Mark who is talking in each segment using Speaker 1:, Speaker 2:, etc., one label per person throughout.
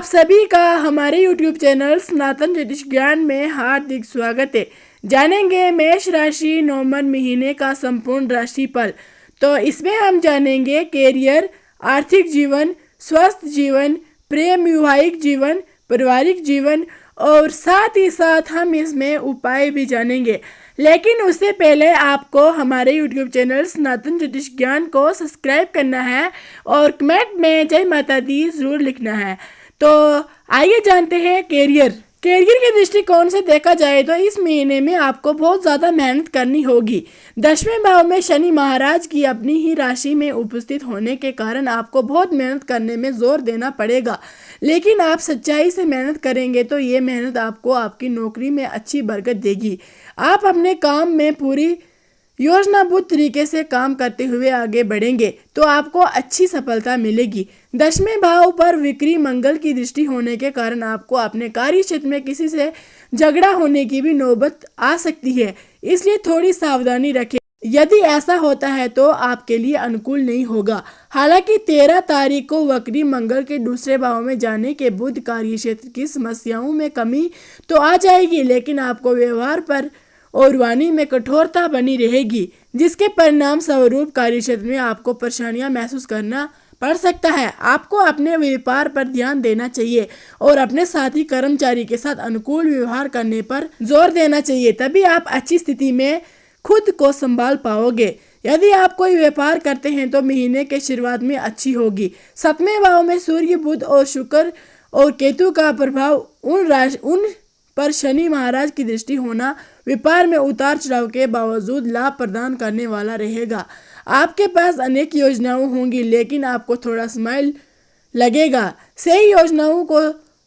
Speaker 1: आप सभी का हमारे YouTube चैनल सनातन ज्योतिष ज्ञान में हार्दिक स्वागत है। जानेंगे मेष राशि नवंबर महीने का संपूर्ण राशिफल। तो इसमें हम जानेंगे कैरियर, आर्थिक जीवन, स्वस्थ जीवन, प्रेम वैवाहिक जीवन, पारिवारिक जीवन और साथ ही साथ हम इसमें उपाय भी जानेंगे। लेकिन उससे पहले आपको हमारे YouTube चैनल सनातन ज्योतिष ज्ञान को सब्सक्राइब करना है और कमेंट में जय माता दी जरूर लिखना है। तो आइए जानते हैं कैरियर के दृष्टिकोण से देखा जाए तो इस महीने में आपको बहुत ज़्यादा मेहनत करनी होगी। 10वें भाव में शनि महाराज की अपनी ही राशि में उपस्थित होने के कारण आपको बहुत मेहनत करने में जोर देना पड़ेगा। लेकिन आप सच्चाई से मेहनत करेंगे तो ये मेहनत आपको आपकी नौकरी में अच्छी बरकत देगी। आप अपने काम में पूरी योजनाबद्ध तरीके से काम करते हुए आगे बढ़ेंगे तो आपको अच्छी सफलता मिलेगी। 10वें भाव पर विक्रय मंगल की दृष्टि होने के कारण आपको अपने कार्य क्षेत्र में किसी से झगड़ा होने की भी नौबत आ सकती है, इसलिए थोड़ी सावधानी रखें। यदि ऐसा होता है तो आपके लिए अनुकूल नहीं होगा। हालांकि 13 तारीख को वक्री मंगल के दूसरे भाव में जाने के बुध कार्य क्षेत्र की समस्याओं में कमी तो आ जाएगी, लेकिन आपको व्यवहार पर और वाणी में कठोरता बनी रहेगी, जिसके परिणाम स्वरूप कार्य क्षेत्र में आपको परेशानियां महसूस करना पड़ सकता है। आपको अपने व्यापार पर ध्यान देना चाहिए और अपने साथी कर्मचारी के साथ अनुकूल व्यवहार करने पर जोर देना चाहिए, तभी आप अच्छी स्थिति में खुद को संभाल पाओगे। यदि आप कोई व्यापार करते हैं तो महीने के शुरुआत में अच्छी होगी। 7वें भाव में सूर्य, बुध और शुक्र और केतु का प्रभाव उन पर शनि महाराज की दृष्टि होना व्यापार में उतार चढ़ाव के बावजूद लाभ प्रदान करने वाला रहेगा। आपके पास अनेक योजनाएं होंगी, लेकिन आपको थोड़ा समय लगेगा सही योजनाओं को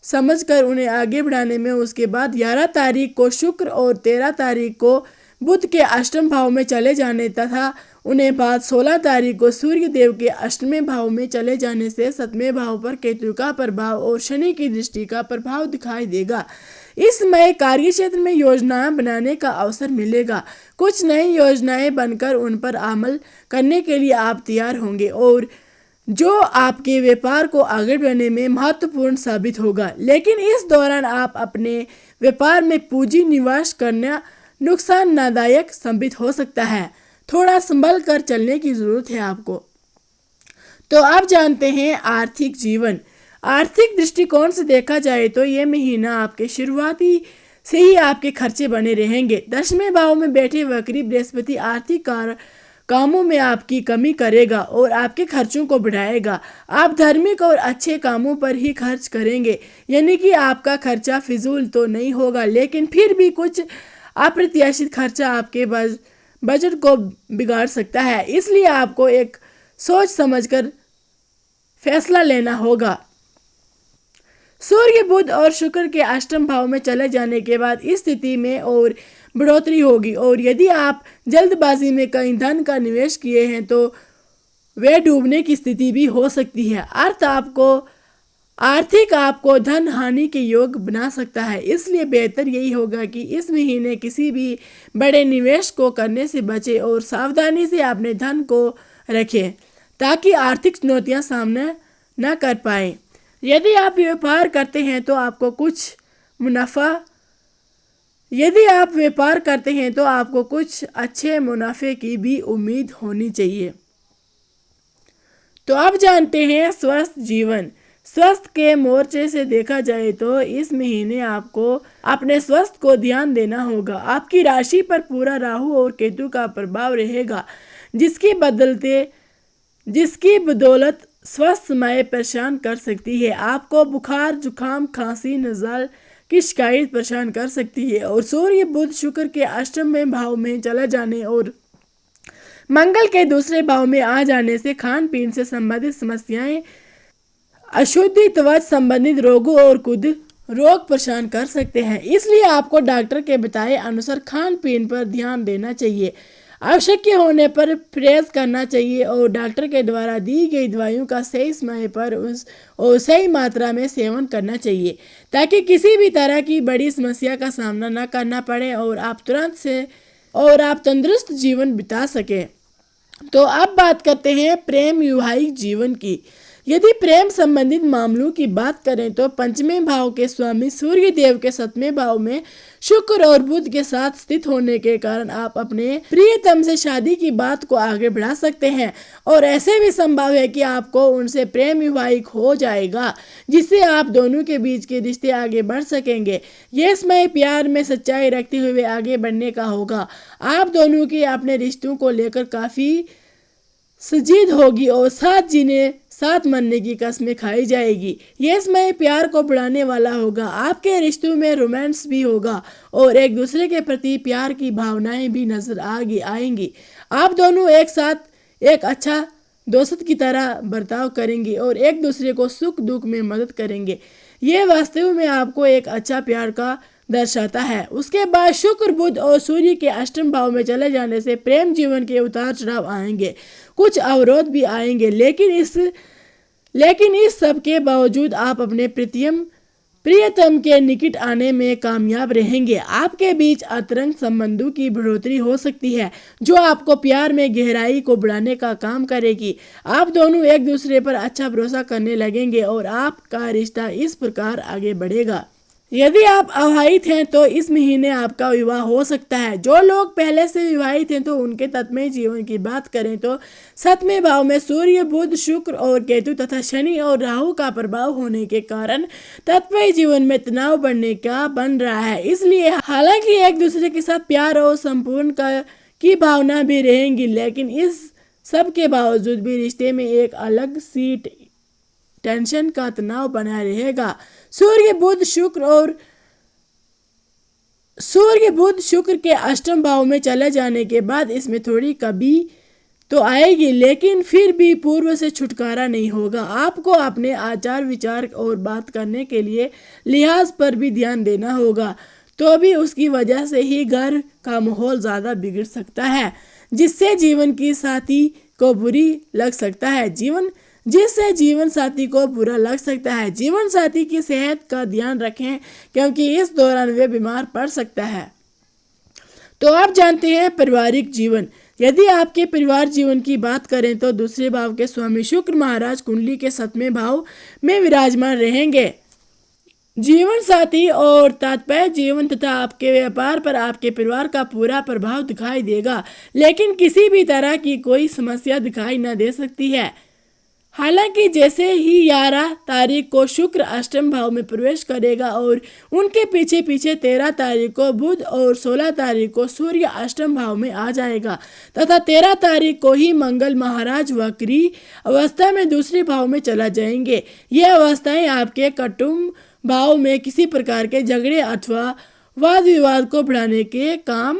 Speaker 1: समझकर उन्हें आगे बढ़ाने में। उसके बाद 11 तारीख को शुक्र और 13 तारीख को बुध के अष्टम भाव में चले जाने तथा उन्हें बाद 16 तारीख को सूर्य देव के अष्टवें भाव में चले जाने से 7वें भाव पर केतु का प्रभाव और शनि की दृष्टि का प्रभाव दिखाई देगा। इस समय कार्य क्षेत्र में योजनाएं बनाने का अवसर मिलेगा। कुछ नई योजनाएं बनकर उन पर अमल करने के लिए आप तैयार होंगे और जो आपके व्यापार को आगे बढ़ाने में महत्वपूर्ण साबित होगा। लेकिन इस दौरान आप अपने व्यापार में पूंजी निवेश करना नुकसानदायक साबित हो सकता है। थोड़ा संभल कर चलने की जरूरत है आपको। तो आप जानते हैं आर्थिक जीवन। आर्थिक दृष्टिकोण से देखा जाए तो ये महीना आपके शुरुआती से ही आपके खर्चे बने रहेंगे। 10वें भाव में बैठे वक्री बृहस्पति आर्थिक कामों में आपकी कमी करेगा और आपके खर्चों को बढ़ाएगा। आप धार्मिक और अच्छे कामों पर ही खर्च करेंगे, यानी कि आपका खर्चा फिजूल तो नहीं होगा, लेकिन फिर भी कुछ अप्रत्याशित खर्चा आपके बजट को बिगाड़ सकता है। इसलिए आपको एक सोच समझकर फैसला लेना होगा। सूर्य, बुध और शुक्र के अष्टम भाव में चले जाने के बाद इस स्थिति में और बढ़ोतरी होगी और यदि आप जल्दबाजी में कहीं धन का निवेश किए हैं तो वे डूबने की स्थिति भी हो सकती है। आर्थिक आपको धन हानि के योग बना सकता है। इसलिए बेहतर यही होगा कि इस महीने किसी भी बड़े निवेश को करने से बचें और सावधानी से अपने धन को रखें ताकि आर्थिक चुनौतियां सामना न कर पाए। यदि आप व्यापार करते हैं तो आपको कुछ अच्छे मुनाफे की भी उम्मीद होनी चाहिए। तो आप जानते हैं स्वस्थ जीवन। स्वास्थ्य के मोर्चे से देखा जाए तो इस महीने आपको अपने स्वास्थ्य को ध्यान देना होगा। आपकी राशि पर पूरा राहु और केतु का प्रभाव रहेगा, जिसकी बदौलत स्वास्थ्य समय परेशान कर सकती है। आपको बुखार, जुकाम, खांसी, नज़ला की शिकायत परेशान कर सकती है और सूर्य, बुध, शुक्र के अष्टम भाव में चला जाने और मंगल के दूसरे भाव में आ जाने से खान पीन से संबंधित समस्याएं, अशुद्धि, त्वचा संबंधित रोगों और खुद रोग परेशान कर सकते हैं। इसलिए आपको डॉक्टर के बताए अनुसार खान पीन पर ध्यान देना चाहिए। आवश्यक होने पर परहेज करना चाहिए और डॉक्टर के द्वारा दी गई दवाइयों का सही समय पर और सही मात्रा में सेवन करना चाहिए ताकि किसी भी तरह की बड़ी समस्या का सामना न करना पड़े और आप तंदुरुस्त जीवन बिता सकें। तो अब बात करते हैं प्रेम वैवाहिक जीवन की। यदि प्रेम संबंधित मामलों की बात करें तो पंचमें भाव के स्वामी सूर्य देव के 7वें भाव में शुक्र और बुध के साथ स्थित होने के कारण आप अपने प्रियतम से शादी की बात को आगे बढ़ा सकते हैं और ऐसे भी संभव है कि आपको उनसे प्रेम वैवाहिक हो जाएगा, जिससे आप दोनों के बीच के रिश्ते आगे बढ़ सकेंगे। ये समय प्यार में सच्चाई रखते हुए आगे बढ़ने का होगा। आप दोनों की अपने रिश्तों को लेकर काफी सजीद होगी और साथ जीने साथ मरने की कस्में खाई जाएगी। ये समय प्यार को बढ़ाने वाला होगा। आपके रिश्तों में रोमांस भी होगा और एक दूसरे के प्रति प्यार की भावनाएं भी नजर आएंगी। आप दोनों एक साथ एक अच्छा दोस्त की तरह बर्ताव करेंगे और एक दूसरे को सुख दुख में मदद करेंगे। ये वास्तव में आपको एक अच्छा प्यार का दर्शाता है। उसके बाद शुक्र बुध और सूर्य के अष्टम भाव में चले जाने से प्रेम जीवन के उतार चढ़ाव आएंगे, कुछ अवरोध भी आएंगे, लेकिन इस सब के बावजूद आप अपने प्रियतम के निकट आने में कामयाब रहेंगे। आपके अंतरंग अंतरंग संबंधों की बढ़ोतरी हो सकती है जो आपको प्यार में गहराई को बढ़ाने का काम करेगी। आप दोनों एक दूसरे पर अच्छा भरोसा करने लगेंगे और आपका रिश्ता इस प्रकार आगे बढ़ेगा। यदि आप अविवाहित हैं तो इस महीने आपका विवाह हो सकता है। जो लोग पहले से विवाहित हैं तो उनके तत्मय जीवन की बात करें तो 7वें भाव में सूर्य बुध शुक्र और केतु तथा शनि और राहु का प्रभाव होने के कारण तत्मय जीवन में तनाव बढ़ने का बन रहा है। इसलिए हालांकि एक दूसरे के साथ प्यार और संपूर्ण की भावना भी रहेंगी, लेकिन इस सब के बावजूद भी रिश्ते में एक अलग सी टेंशन का तनाव बना रहेगा। सूर्य बुध शुक्र के अष्टम भाव में चले जाने के बाद इसमें थोड़ी कमी तो आएगी, लेकिन फिर भी पूर्व से छुटकारा नहीं होगा। आपको अपने आचार विचार और बात करने के लिए लिहाज पर भी ध्यान देना होगा, तो भी उसकी वजह से ही घर का माहौल ज्यादा बिगड़ सकता है, जिससे जीवन साथी को बुरा लग सकता है। जीवन साथी की सेहत का ध्यान रखें क्योंकि इस दौरान वे बीमार पड़ सकता है। तो आप जानते हैं पारिवारिक जीवन। यदि आपके परिवार जीवन की बात करें तो दूसरे भाव के स्वामी शुक्र महाराज कुंडली के 7वें भाव में विराजमान रहेंगे। जीवन साथी और तात्पर्य जीवन तथा आपके व्यापार पर आपके परिवार का पूरा प्रभाव दिखाई देगा, लेकिन किसी भी तरह की कोई समस्या दिखाई न दे सकती है। हालांकि जैसे ही 11 तारीख को शुक्र अष्टम भाव में प्रवेश करेगा और उनके पीछे 13 तारीख को बुध और 16 तारीख को सूर्य अष्टम भाव में आ जाएगा तथा 13 तारीख को ही मंगल महाराज वक्री अवस्था में दूसरे भाव में चला जाएंगे। ये अवस्थाएं आपके कुटुंब भाव में किसी प्रकार के झगड़े अथवा वाद विवाद को बढ़ाने के काम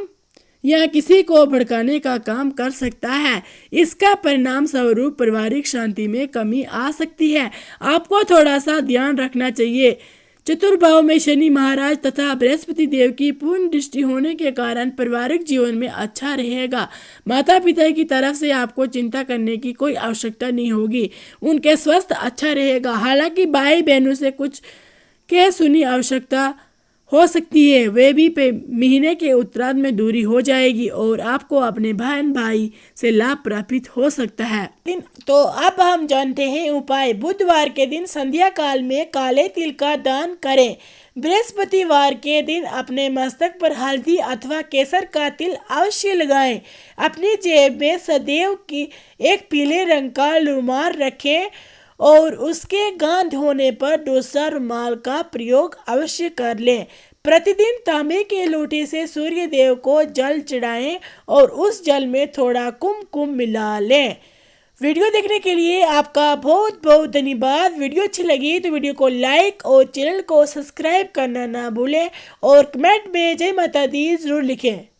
Speaker 1: या किसी को भड़काने का काम कर सकता है। इसका परिणाम स्वरूप पारिवारिक शांति में कमी आ सकती है। आपको थोड़ा सा ध्यान रखना चाहिए। चतुर्भाव में शनि महाराज तथा बृहस्पति देव की पूर्ण दृष्टि होने के कारण पारिवारिक जीवन में अच्छा रहेगा। माता पिता की तरफ से आपको चिंता करने की कोई आवश्यकता नहीं होगी, उनके स्वास्थ्य अच्छा रहेगा। हालांकि भाई बहनों से कुछ कह सुनी आवश्यकता हो सकती है, वे भी महीने के उत्तरार्ध में दूरी हो जाएगी और आपको अपने बहन भाई से लाभ प्राप्त हो सकता है। तो अब हम जानते हैं उपाय। बुधवार के दिन संध्या काल में काले तिल का दान करें। बृहस्पतिवार के दिन अपने मस्तक पर हल्दी अथवा केसर का तिल अवश्य लगाएं। अपनी जेब में सदैव की एक पीले रंग का रुमाल रखें और उसके गांठ होने पर दूसरा रुमाल का प्रयोग अवश्य कर लें। प्रतिदिन तांबे के लोटे से सूर्य देव को जल चढ़ाएं और उस जल में थोड़ा कुमकुम मिला लें। वीडियो देखने के लिए आपका बहुत बहुत धन्यवाद। वीडियो अच्छी लगी तो वीडियो को लाइक और चैनल को सब्सक्राइब करना ना भूलें और कमेंट में जय माता दी जरूर लिखें।